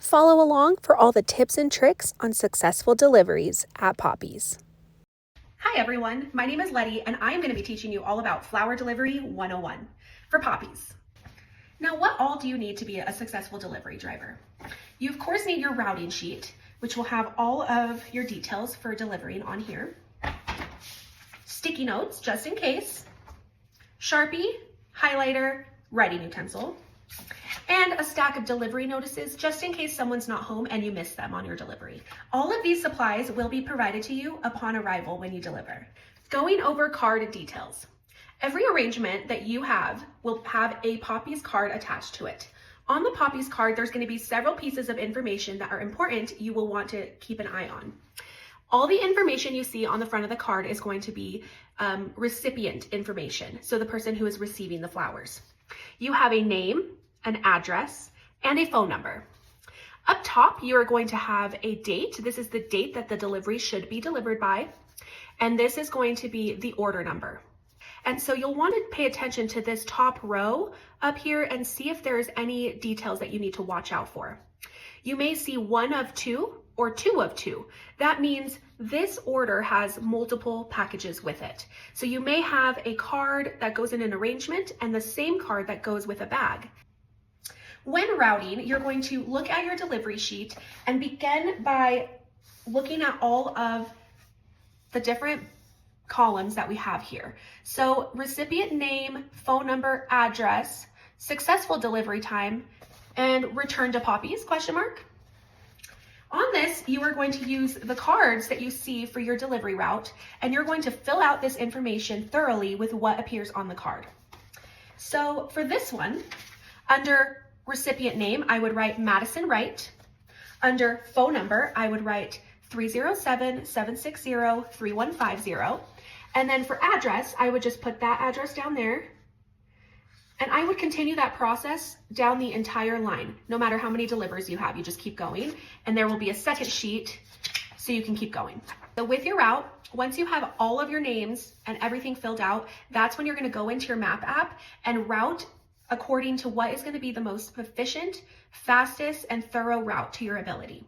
Follow along for all the tips and tricks on successful deliveries at Poppy's. Hi everyone, my name is Letty and I'm going to be teaching you all about Flower Delivery 101 for Poppy's. Now, what all do you need to be a successful delivery driver? You of course need your routing sheet, which will have all of your details for delivering on here. Sticky notes, just in case. Sharpie, highlighter, writing utensil, and a stack of delivery notices just in case someone's not home and you miss them on your delivery. All of these supplies will be provided to you upon arrival when you deliver. Going over card details. Every arrangement that you have will have a Poppy's card attached to it. On the Poppy's card, there's going to be several pieces of information that are important you will want to keep an eye on. All the information you see on the front of the card is going to be recipient information, so the person who is receiving the flowers. You have a name, an address, and a phone number. Up top, you are going to have a date. This is the date that the delivery should be delivered by, and this is going to be the order number. And so you'll want to pay attention to this top row up here and see if there's any details that you need to watch out for. You may see 1 of 2 or 2 of 2. That means this order has multiple packages with it. So you may have a card that goes in an arrangement and the same card that goes with a bag. When routing, you're going to look at your delivery sheet and begin by looking at all of the different columns that we have here. So recipient name, phone number, address, successful delivery time, and return to Poppy's, question mark. On this, you are going to use the cards that you see for your delivery route, and you're going to fill out this information thoroughly with what appears on the card. So for this one, under recipient name, I would write Madison Wright. Under phone number, I would write 307-760-3150. And then for address, I would just put that address down there. And I would continue that process down the entire line. No matter how many deliveries you have, you just keep going. And there will be a second sheet so you can keep going. So with your route, once you have all of your names and everything filled out, that's when you're going to go into your map app and route according to what is going to be the most efficient, fastest, and thorough route to your ability.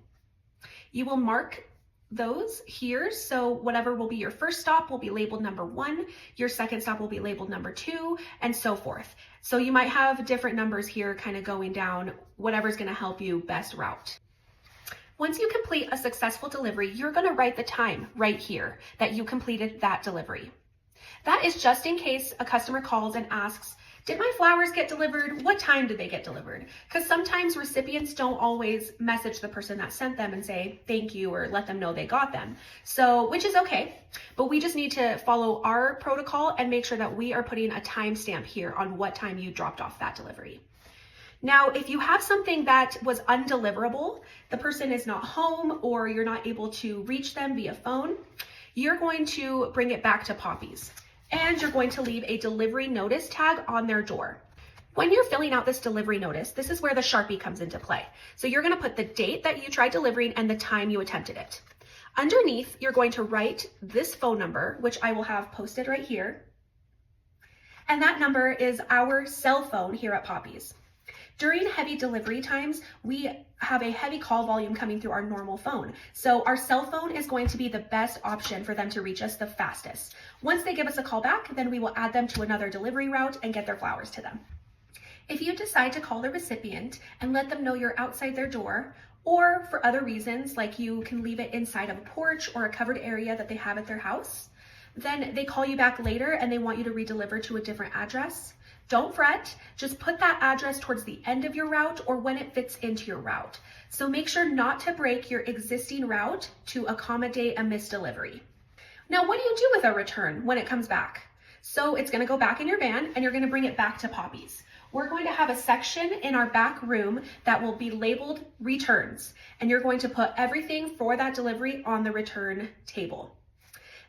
You will mark those here, so whatever will be your first stop will be labeled number 1, your second stop will be labeled number 2, and so forth. So you might have different numbers here kind of going down, whatever's going to help you best route. Once you complete a successful delivery, you're going to write the time right here that you completed that delivery. That is just in case a customer calls and asks, did my flowers get delivered? What time did they get delivered? Because sometimes recipients don't always message the person that sent them and say thank you or let them know they got them. So, which is okay, but we just need to follow our protocol and make sure that we are putting a timestamp here on what time you dropped off that delivery. Now, if you have something that was undeliverable, the person is not home or you're not able to reach them via phone, you're going to bring it back to Poppy's. And you're going to leave a delivery notice tag on their door. When you're filling out this delivery notice, this is where the Sharpie comes into play. So you're going to put the date that you tried delivering and the time you attempted it. Underneath, you're going to write this phone number, which I will have posted right here. And that number is our cell phone here at Poppy's. During heavy delivery times, we have a heavy call volume coming through our normal phone. So our cell phone is going to be the best option for them to reach us the fastest. Once they give us a call back, then we will add them to another delivery route and get their flowers to them. If you decide to call the recipient and let them know you're outside their door, or for other reasons, like you can leave it inside of a porch or a covered area that they have at their house, then they call you back later and they want you to redeliver to a different address, don't fret, just put that address towards the end of your route or when it fits into your route. So make sure not to break your existing route to accommodate a missed delivery. Now, what do you do with a return when it comes back? So it's gonna go back in your van and you're gonna bring it back to Poppy's. We're going to have a section in our back room that will be labeled returns, and you're going to put everything for that delivery on the return table.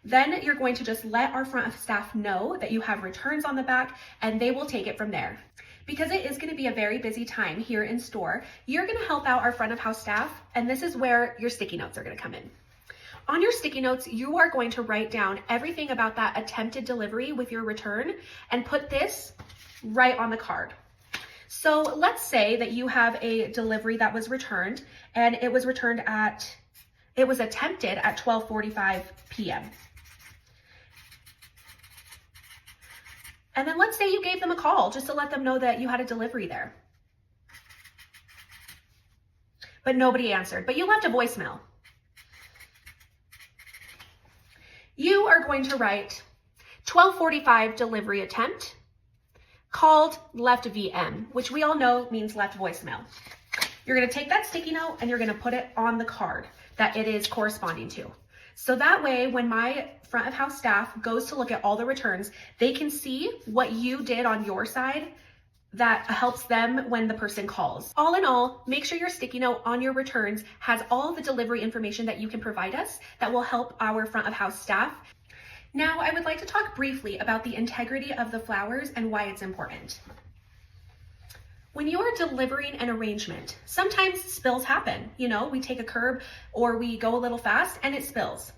Then you're going to just let our front of staff know that you have returns on the back and they will take it from there. Because it is going to be a very busy time here in store, you're going to help out our front of house staff, and this is where your sticky notes are going to come in. On your sticky notes, you are going to write down everything about that attempted delivery with your return and put this right on the card. So let's say that you have a delivery that was returned and it was attempted at 12:45 p.m. And then let's say you gave them a call just to let them know that you had a delivery there. But nobody answered, but you left a voicemail. You are going to write 12:45 delivery attempt, called left VM, which we all know means left voicemail. You're going to take that sticky note and you're going to put it on the card that it is corresponding to. So that way, when my front of house staff goes to look at all the returns, they can see what you did on your side that helps them when the person calls. All in all, make sure your sticky note on your returns has all the delivery information that you can provide us that will help our front of house staff. Now, I would like to talk briefly about the integrity of the flowers and why it's important. When you are delivering an arrangement, sometimes spills happen. You know, we take a curb or we go a little fast and it spills.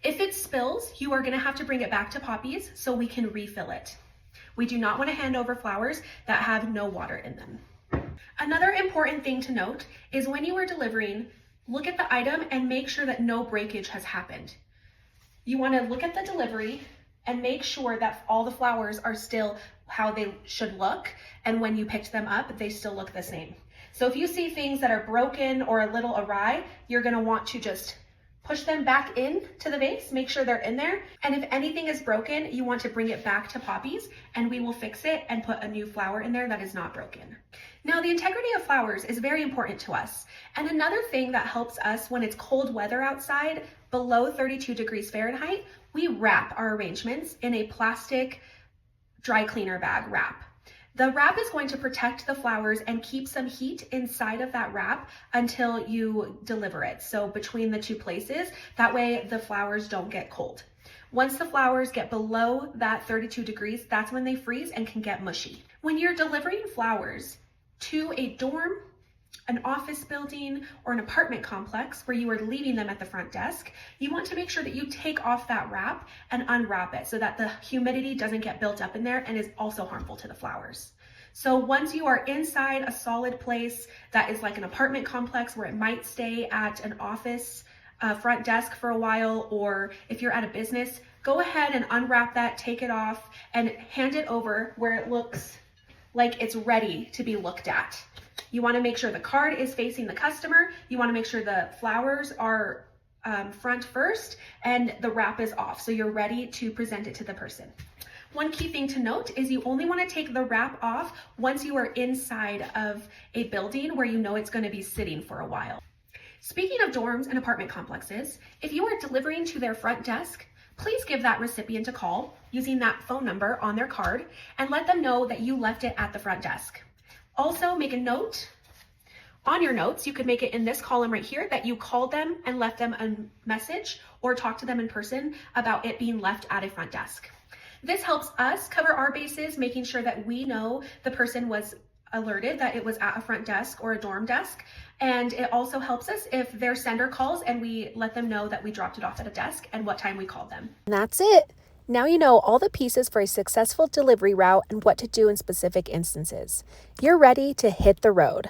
If it spills, you are going to have to bring it back to Poppy's so we can refill it. We do not want to hand over flowers that have no water in them. Another important thing to note is when you are delivering, look at the item and make sure that no breakage has happened. You want to look at the delivery and make sure that all the flowers are still how they should look, and when you picked them up, they still look the same. So if you see things that are broken or a little awry, you're going to want to just push them back in to the vase, make sure they're in there. And if anything is broken, you want to bring it back to Poppy's and we will fix it and put a new flower in there that is not broken. Now, the integrity of flowers is very important to us. And another thing that helps us when it's cold weather outside, below 32 degrees Fahrenheit, we wrap our arrangements in a plastic dry cleaner bag wrap. The wrap is going to protect the flowers and keep some heat inside of that wrap until you deliver it. So between the two places, that way the flowers don't get cold. Once the flowers get below that 32 degrees, that's when they freeze and can get mushy. When you're delivering flowers to a dorm, an office building, or an apartment complex where you are leaving them at the front desk, you want to make sure that you take off that wrap and unwrap it so that the humidity doesn't get built up in there and is also harmful to the flowers. So once you are inside a solid place that is like an apartment complex where it might stay at an office front desk for a while, or if you're at a business, go ahead and unwrap that, take it off, and hand it over where it looks like it's ready to be looked at. You want to make sure the card is facing the customer. You want to make sure the flowers are front first and the wrap is off, so you're ready to present it to the person. One key thing to note is you only want to take the wrap off once you are inside of a building where you know it's going to be sitting for a while. Speaking of dorms and apartment complexes, if you are delivering to their front desk, please give that recipient a call using that phone number on their card and let them know that you left it at the front desk. Also, make a note on your notes. You could make it in this column right here that you called them and left them a message or talk to them in person about it being left at a front desk. This helps us cover our bases, making sure that we know the person was alerted that it was at a front desk or a dorm desk. And it also helps us if their sender calls and we let them know that we dropped it off at a desk and what time we called them. And that's it. Now you know all the pieces for a successful delivery route and what to do in specific instances. You're ready to hit the road.